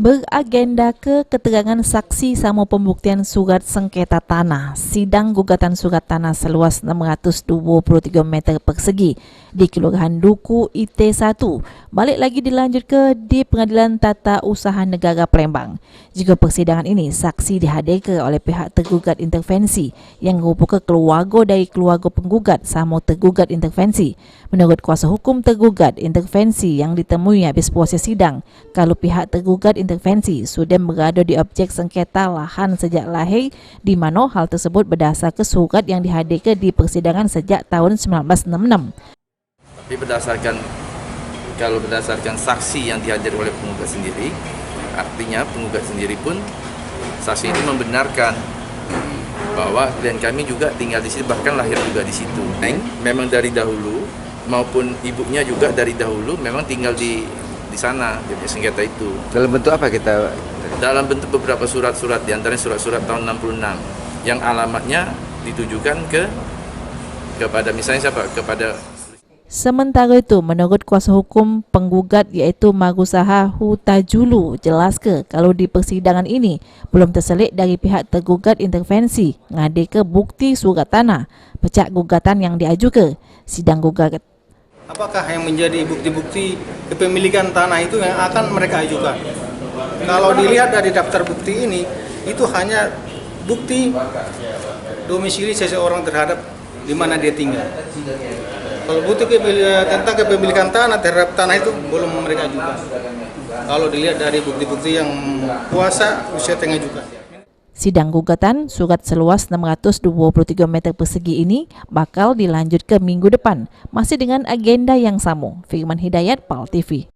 Beragenda keterangan saksi sama pembuktian surat sengketa tanah, sidang gugatan surat tanah seluas 623 meter persegi di Kelurahan Duku IT1 balik lagi dilanjut di Pengadilan Tata Usaha Negara Palembang. Jika persidangan ini saksi dihadirkan oleh pihak tergugat intervensi yang merupakan keluarga dari keluarga penggugat sama tergugat intervensi. Menurut kuasa hukum tergugat intervensi yang ditemui habis proses sidang, kalau pihak tergugat intervensi sudah berada di objek sengketa lahan sejak lahir, di mana hal tersebut berdasar ke surat yang dihadirkan di persidangan sejak tahun 1966. Tapi kalau berdasarkan saksi yang dihadir oleh penggugat sendiri, artinya penggugat sendiri pun saksi itu membenarkan bahwa klien kami juga tinggal di situ, bahkan lahir juga di situ. Memang dari dahulu maupun ibunya juga dari dahulu memang tinggal di sana, di sengketa itu. Dalam bentuk apa kita? Dalam bentuk beberapa surat-surat, diantaranya surat-surat tahun 66 yang alamatnya ditujukan kepada misalnya siapa? Kepada. Sementara itu, menurut kuasa hukum penggugat yaitu Marusaha Hutajulu, jelaskan kalau di persidangan ini belum terselit dari pihak tergugat intervensi ngadik ke bukti surat tanah, pecah gugatan yang diajukan. Sidang gugat. Apakah yang menjadi bukti-bukti kepemilikan tanah itu yang akan mereka ajukan? Kalau dilihat dari daftar bukti ini, itu hanya bukti domisili seseorang terhadap di mana dia tinggal. Kalau bukti tentang kepemilikan tanah terhadap tanah itu belum mereka ajukan. Kalau dilihat dari bukti-bukti yang kuasa usia tengah juga. Sidang gugatan surat seluas 623 meter persegi ini bakal dilanjut ke minggu depan, masih dengan agenda yang sama. Firman Hidayat, PAL TV.